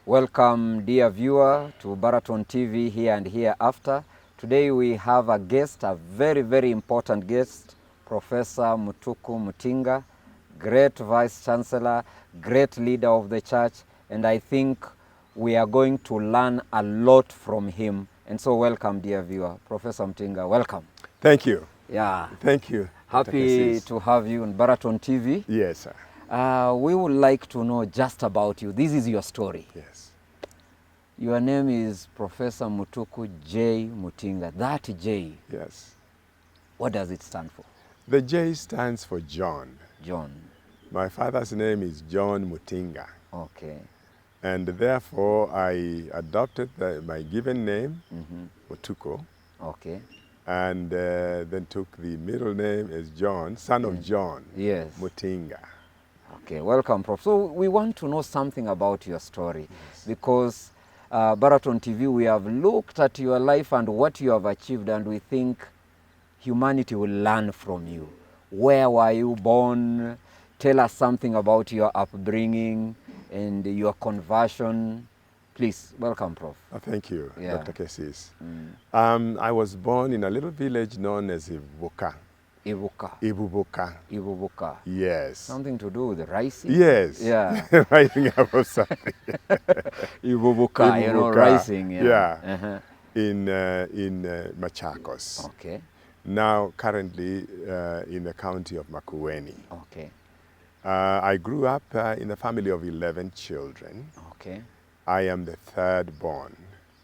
Welcome, dear viewer, to Baraton TV here and hereafter. Today we have a guest, a very, very important guest, Professor Mutuku Mutinga, great Vice Chancellor, great leader of the church, and I think we are going to learn a lot from him. And so welcome, dear viewer. Professor Mutinga, welcome. Thank you. Yeah. Thank you. Happy to have you on Baraton TV. Yes, sir. We would like to know just about you. This is your story. Yes. Your name is Professor Mutuku J. Mutinga. That J, Yes. what does it stand for? The J stands for John. John. My father's name is John Mutinga. Okay. And therefore, I adopted my given name, Mutuku, Okay. and then took the middle name as John, son of John, Yes. Mutinga. Okay, welcome, Prof. So we want to know something about your story, because Baraton TV, we have looked at your life and what you have achieved, and we think humanity will learn from you. Where were you born? Tell us something about your upbringing and your conversion. Please, welcome, Prof. Thank you, Yeah. Dr. Cassis. I was born in a little village known as Ibubuka. Ibubuka. Ibubuka. Yes. Something to do with rising? Yes. Yeah. Rising up of something. Ibubuka, you know, Ibubuka. rising. Yeah. Yeah. In Machakos. Okay. Now, currently in the county of Makueni. Okay. I grew up in a family of 11 children. Okay. I am the third born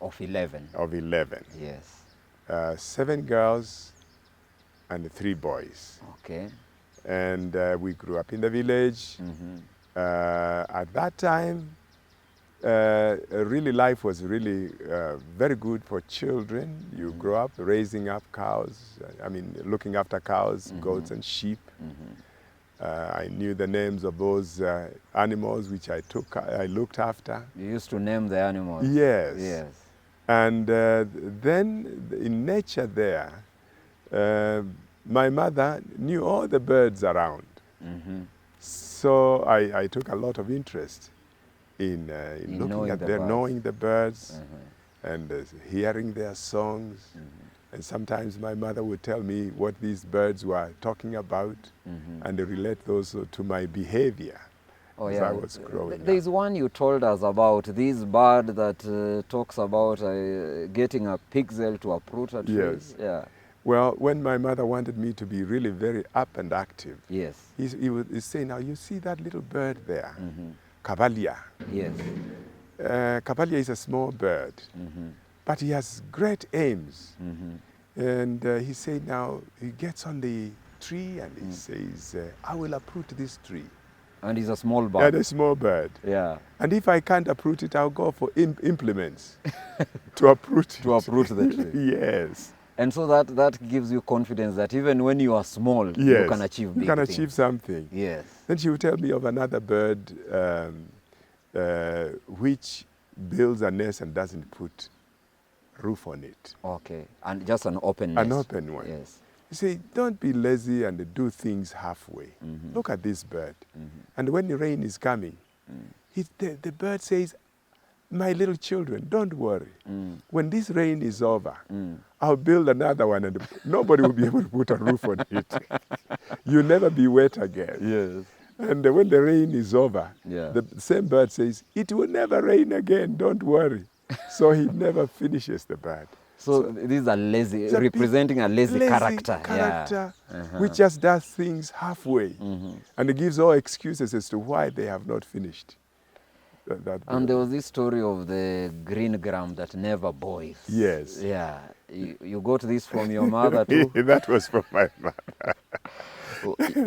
Of 11. of 11. Yes. 7 girls and 3 boys. Okay. And we grew up in the village. At that time, really life was really very good for children. You grow up raising up cows, looking after cows, goats and sheep. I knew the names of those animals which I looked after. You used to name the animals? Yes. Yes. And then in nature there, my mother knew all the birds around. So I took a lot of interest in looking at them, knowing the birds, and hearing their songs. And sometimes my mother would tell me what these birds were talking about, and relate those to my behavior as I was growing There's up. one you told us about, this bird that talks about getting a pixel to uproot a tree. Yes. Yeah. Well, when my mother wanted me to be really very up and active, Yes. he would say, now you see that little bird there, Cavalia. Yes. Cavalia is a small bird, but he has great aims. And he said, now he gets on the tree and he says, I will uproot this tree. And he's a small bird. And a small bird. Yeah. And if I can't uproot it, I'll go for implements to uproot it. To uproot the tree. Yes. And so that gives you confidence that even when you are small, Yes. you can achieve big You can things. achieve something. Yes. Then she would tell me of another bird which builds a nest and doesn't put roof on it. Okay. And just an open nest. An open one. Yes. You say, don't be lazy and do things halfway. Look at this bird. And when the rain is coming, the bird says, my little children, don't worry. When this rain is over, I'll build another one and nobody will be able to put a roof on it. You'll never be wet again. Yes. And when the rain is over, Yeah. the same bird says, it will never rain again, don't worry. So he never finishes the bird. So these are lazy, It's a representing a lazy character. Character which just does things halfway. And it gives all excuses as to why they have not finished. And there was this story of the green gram that never boils. Yes. Yeah. You got this from your mother too? That was from my mother.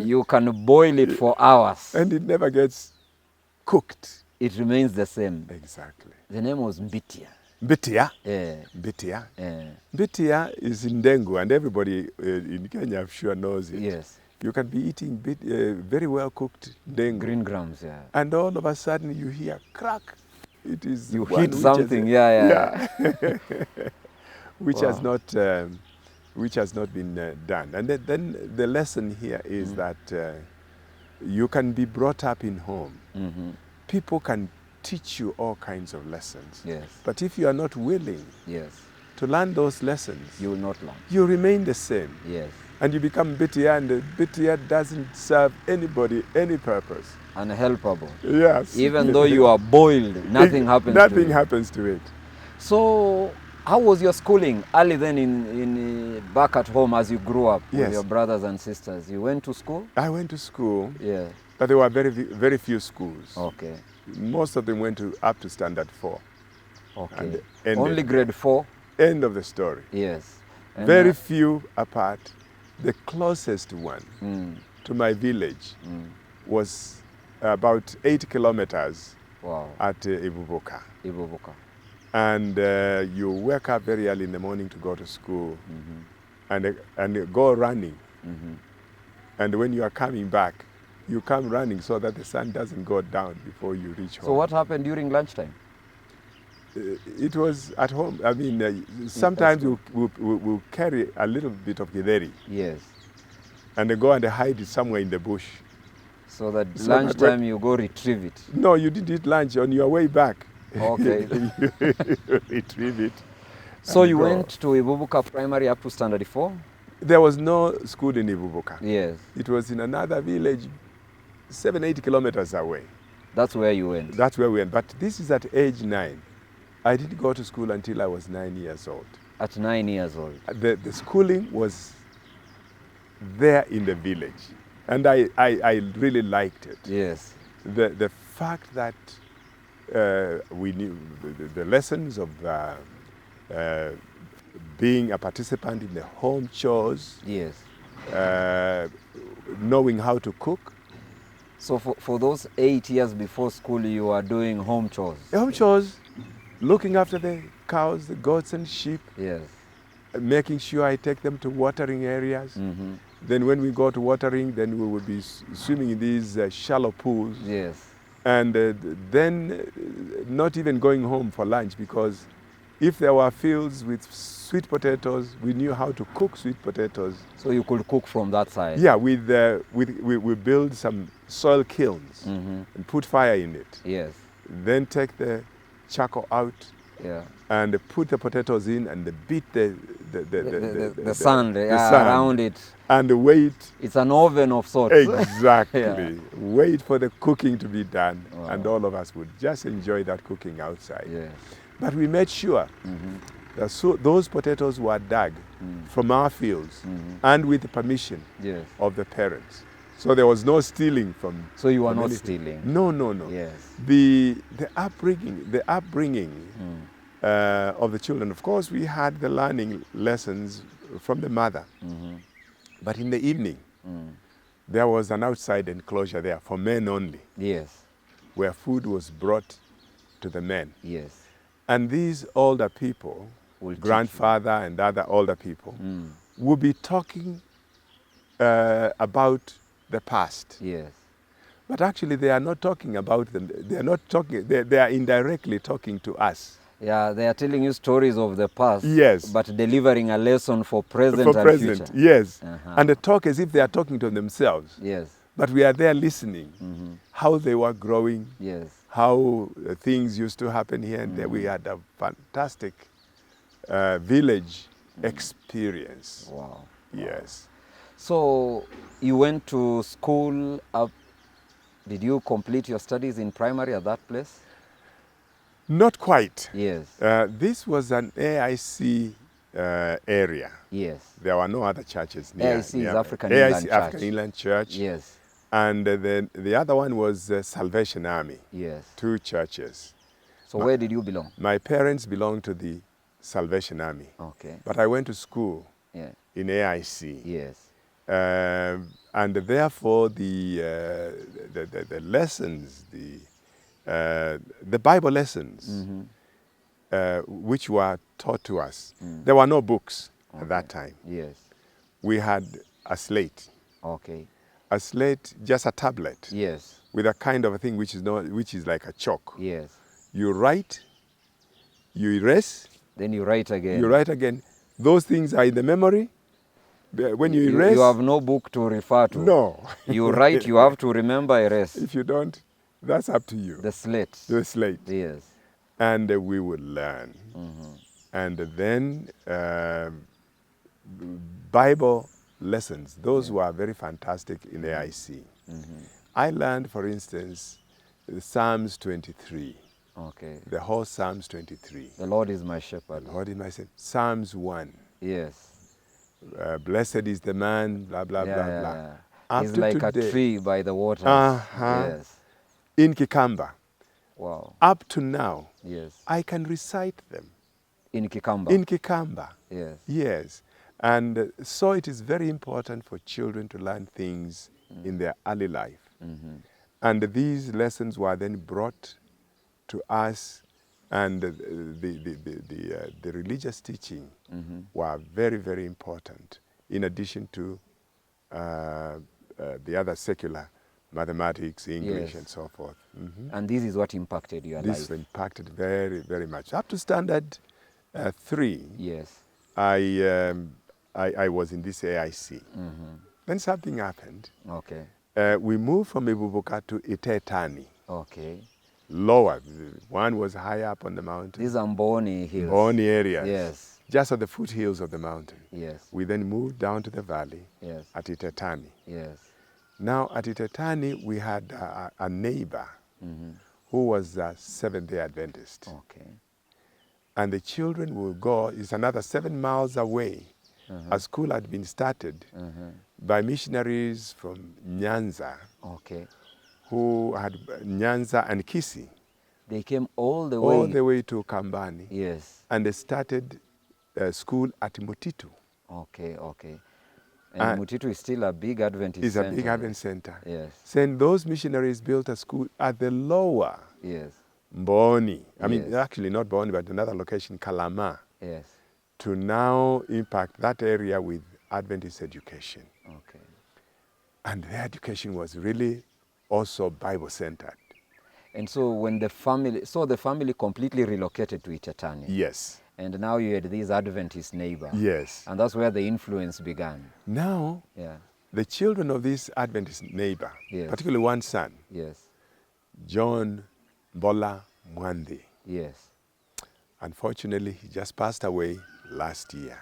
You can boil it for hours. And it never gets cooked. It remains the same. Exactly. The name was Mbitia. Mbitia. Yeah. Mbitia. Yeah. Mbitia is in Dengu, and everybody in Kenya, I'm sure, knows it. Yes. You can be eating very well cooked dengu. Green grams, yeah. And all of a sudden you hear crack. It is You one hit which something, yeah. which Wow. has not been done. And then the lesson here is that you can be brought up in home. People can teach you all kinds of lessons. Yes. But if you are not willing Yes. to learn those lessons, You will not learn. you remain the same. Yes. And you become bitter, and the bitter doesn't serve anybody any purpose. Unhelpable. Yes. Even though you are boiled, nothing happens to Nothing you. happens to it. So, how was your schooling early then back at home as you grew up with Yes. your brothers and sisters? You went to school? I went to school, Yeah. but there were very few schools. Okay. Most of them went up to standard 4. Okay. And ended Only grade 4? End of the story. Yes. And Very few apart. The closest one to my village was about 8 kilometers wow. at Ibuboka. Ibubuka. And you wake up very early in the morning to go to school and go running. And when you are coming back, you come running so that the sun doesn't go down before you reach home. So what happened during lunchtime? It was at home. I mean, sometimes we'll carry a little bit of githeri. Yes. And they go and hide it somewhere in the bush. So that lunchtime you go retrieve it? No, you didn't eat lunch. On your way back, Okay. you retrieve it. So you went to Ibubuka Primary up to standard 4? There was no school in Ibubuka. Yes. It was in another village, 7-8 kilometers away. That's where you went? That's where we went. But this is at age 9. I didn't go to school until I was 9 years old. At 9 years old? The schooling was there in the village. And I really liked it. Yes. The fact that we knew the lessons of being a participant in the home chores. Yes. Knowing how to cook. So for those 8 years before school, you were doing home chores? Home chores, looking after the cows, the goats and sheep. Yes. Making sure I take them to watering areas. Then when we go to watering, then we would be swimming in these shallow pools. Yes. And then not even going home for lunch, because if there were fields with sweet potatoes, we knew how to cook sweet potatoes. So you could cook from that side? Yeah, we build some soil kilns and put fire in it. Yes. Then take the charcoal out. Yeah. And put the potatoes in and beat the sand around it. And wait. It's an oven of sorts. Exactly. Yeah. Wait for the cooking to be done. Wow. And all of us would just enjoy that cooking outside. Yes. But we made sure that those potatoes were dug from our fields and with the permission Yes. of the parents. So there was no stealing from. So you were not anything. stealing? No, no, no. Yes. The upbringing of the children. Of course, we had the learning lessons from the mother. But in the evening, there was an outside enclosure there for men only. Yes. Where food was brought to the men. Yes. And these older people, grandfather and other older people, would be talking about the past. Yes. But actually they are not talking about them. They are not talking, they are indirectly talking to us. Yeah, they are telling you stories of the past. Yes. But delivering a lesson for present and future. Yes. And they talk as if they are talking to themselves. Yes. But we are there listening. How they were growing. Yes. How things used to happen here and there. We had a fantastic village experience. Wow. Yes. So you went to school up. Did you complete your studies in primary at that place? Not quite. Yes. This was an AIC area. Yes. There were no other churches near. AIC is African Inland Church. African Inland Church. Yes. And the other one was Salvation Army. Yes. 2 churches. So where did you belong? My parents belonged to the Salvation Army. Okay. But I went to school in AIC. Yes. And therefore the lessons, the Bible lessons, which were taught to us, there were no books at that time. Yes. We had a slate. Okay. A slate, just a tablet. Yes. With a kind of a thing which is like a chalk. Yes. You write, you erase. Then you write again. You write again. Those things are in the memory. When you erase... You have no book to refer to. No. You write, you have to remember, erase. If you don't, That's up to you. The slate. The slate. Yes. And we would learn. And then Bible lessons, those were very fantastic in AIC. I learned, for instance, Psalms 23. Okay. The whole Psalms 23. The Lord is my shepherd. The Lord is my shepherd. Psalms 1. Yes. Blessed is the man, blah, blah, blah, blah. Yeah. Up He's to like today, a tree by the waters. Yes. In Kikamba. Wow. Up to now, Yes. I can recite them. In Kikamba. In Kikamba. Yes. Yes. And so it is very important for children to learn things in their early life. And these lessons were then brought to us, and the religious teaching were very, very important, in addition to the other secular mathematics, English, and so forth. And this is what impacted your life. This impacted very, very much. Up to standard 3, Yes. I was in this AIC. Then something happened. Okay. We moved from Ibubuka to Itetani. Okay. Lower. One was high up on the mountain. These are Mboni hills. Mboni areas. Yes. Just at the foothills of the mountain. Yes. We then moved down to the valley. Yes. At Itetani. Yes. Now at Itetani, we had a neighbor who was a Seventh-day Adventist. Okay. And the children will go, it's another 7 miles away. A school had been started by missionaries from Nyanza. Okay. Who had Nyanza and Kisi. They came all the way to Kambani. Yes. And they started school at Mutitu. Okay, okay. And Mutitu is still a big Adventist center. It's a big Adventist center. Yes. So those missionaries built a school at the lower Mboni. I mean, actually not Mboni, but another location, Kalama. Yes. To now impact that area with Adventist education. Okay. And their education was really also Bible-centered. And so when the family completely relocated to Itetani. Yes. And now you had this Adventist neighbor. Yes. And that's where the influence began. Now, the children of this Adventist neighbor, particularly one son, John Bola Mwandi. Yes. Unfortunately, he just passed away last year.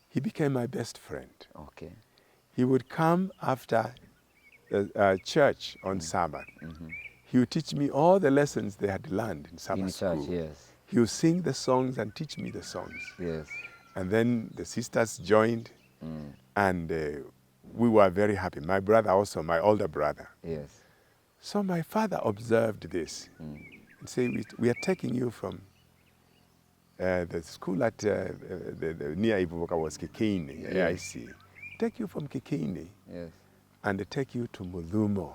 He became my best friend. Okay. He would come after church on Sabbath. He would teach me all the lessons they had learned in Sabbath school. Yes. He would sing the songs and teach me the songs. Yes. And then the sisters joined, and we were very happy. My brother also, my older brother. Yes. So my father observed this and said, we are taking you from the school at near Ibubuka was Kikini, AIC. Take you from Kikini and take you to Mulumo,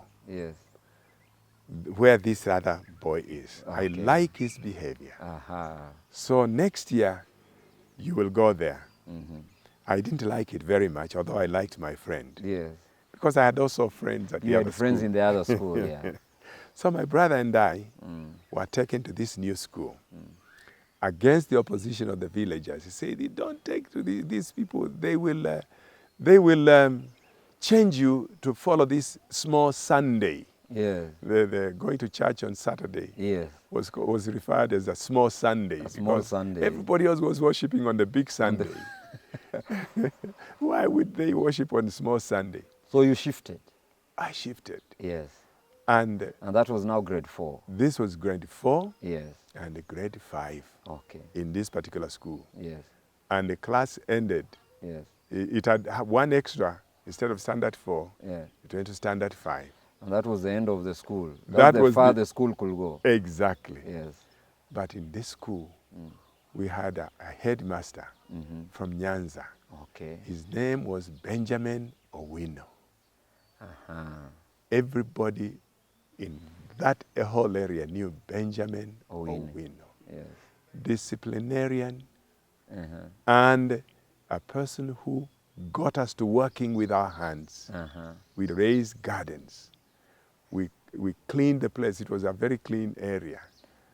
where this other boy is. I like his behavior. So next year, you will go there. I didn't like it very much, although I liked my friend. Yes. Because I had also friends at the other school. You had friends in the other school, So my brother and I were taken to this new school. Against the opposition of the villagers. He said, don't take to these people. They will change you to follow this small Sunday. Yes. The going to church on Saturday was referred as a small Sunday. A small Sunday. Everybody else was worshiping on the big Sunday. Why would they worship on small Sunday? So you shifted? I shifted. Yes. And that was now grade 4? This was grade 4 and grade 5 in this particular school. Yes. And the class ended. Yes. It had one extra. Instead of standard 4, it went to standard 5. And that was the end of the school. That was the far the school could go. Exactly. Yes. But in this school, we had a headmaster from Nyanza. Okay. His name was Benjamin Owino. Everybody in that whole area knew Benjamin Owino. Yes. Disciplinarian and a person who got us to working with our hands. We raised gardens. We cleaned the place. It was a very clean area.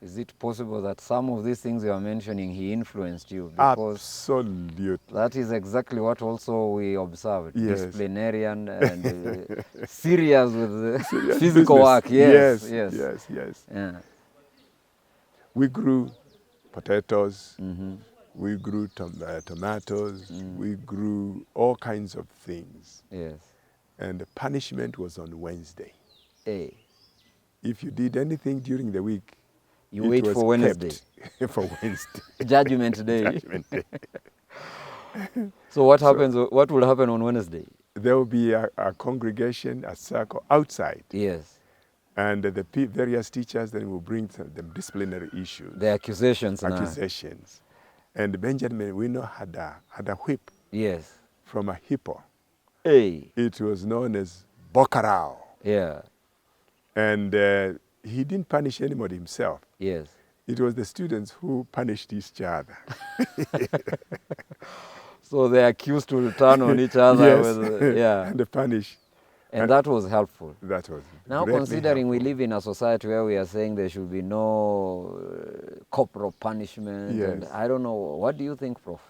Is it possible that some of these things you are mentioning, he influenced you? Because absolutely. that is exactly what also we observed. Yes. Disciplinarian and serious with Serious physical business. work. Yes, Yes, yes. yes, yes. Yeah. We grew potatoes, Mm-hmm. we grew tomatoes, we grew all kinds of things. Yes. And the punishment was on Wednesday. Hey. If you did anything during the week, You it wait was for Wednesday. kept for Wednesday. Judgment Day. Judgment Day. So what happens? What will happen on Wednesday? There will be a congregation, a circle outside. Yes. And the various teachers then will bring them disciplinary issues. The accusations now. Accusations. And Benjamin Wino had a whip. Yes. From a hippo. Hey. It was known as Bokarao. Yeah. And he didn't punish anybody himself. Yes. It was the students who punished each other. So the accused will turn on each other. Yes. With, yeah. And they punish. And that was helpful. That was now, considering we live in a society where we are saying there should be no corporal punishment, yes. and I don't know, what do you think, Prof?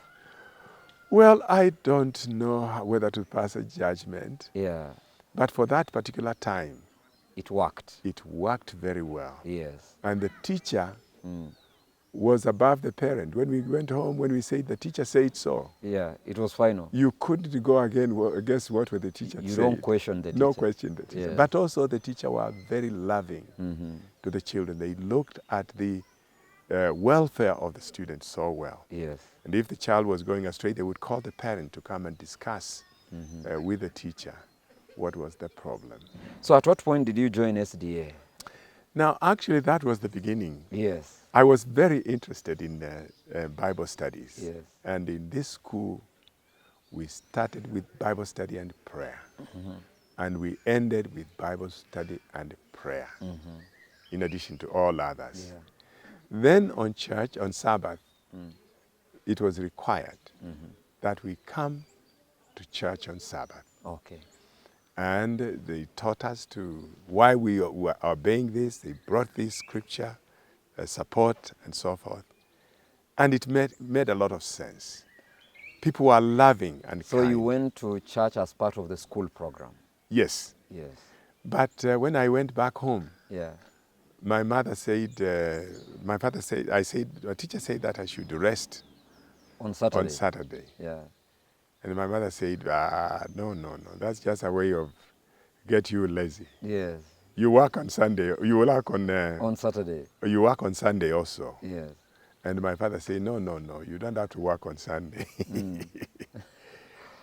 Well, I don't know whether to pass a judgment. Yeah. But for that particular time, it worked. It worked very well. Yes. And the teacher was above the parent. When we went home, when we said the teacher said so. Yeah, it was final. You couldn't go again against what the teacher said. You don't question the teacher. No question the teacher. Yes. But also the teacher were very loving to the children. They looked at the welfare of the students so well. Yes. And if the child was going astray, they would call the parent to come and discuss with the teacher what was the problem. So at what point did you join SDA? Now, actually, that was the beginning. Yes. I was very interested in Bible studies. Yes. And in this school, we started with Bible study and prayer. And we ended with Bible study and prayer, in addition to all others. Yeah. Then on church, on Sabbath, it was required that we come to church on Sabbath. Okay. And they taught us to why we were obeying this. They brought this scripture, support, and so forth. And it made a lot of sense. People were loving and so kind. You went to church as part of the school program? Yes. Yes. But when I went back home, yeah. My mother said, my father said, a teacher said that I should rest on Saturday. On Saturday. Yeah. And my mother said, no, that's just a way of get you lazy. Yes. You work on Sunday, you work on Saturday. You work on Sunday also. Yes. And my father said, no, you don't have to work on Sunday.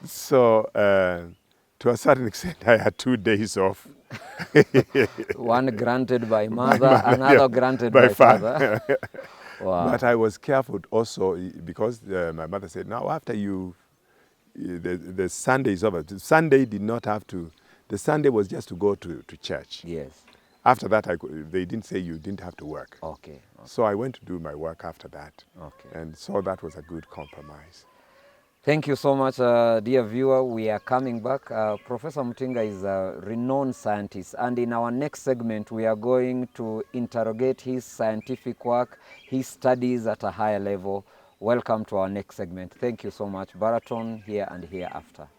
So, to a certain extent, I had 2 days off. One granted by mother, another granted by father. Wow. But I was careful also because my mother said, now after the Sunday is over. Sunday did not have to, the Sunday was just to go to church. Yes. After that, they didn't say you didn't have to work. Okay. So I went to do my work after that. Okay. And so that was a good compromise. Thank you so much, dear viewer. We are coming back. Professor Mutinga is a renowned scientist, and in our next segment, we are going to interrogate his scientific work, his studies at a higher level. Welcome to our next segment. Thank you so much. Baraton here and hereafter.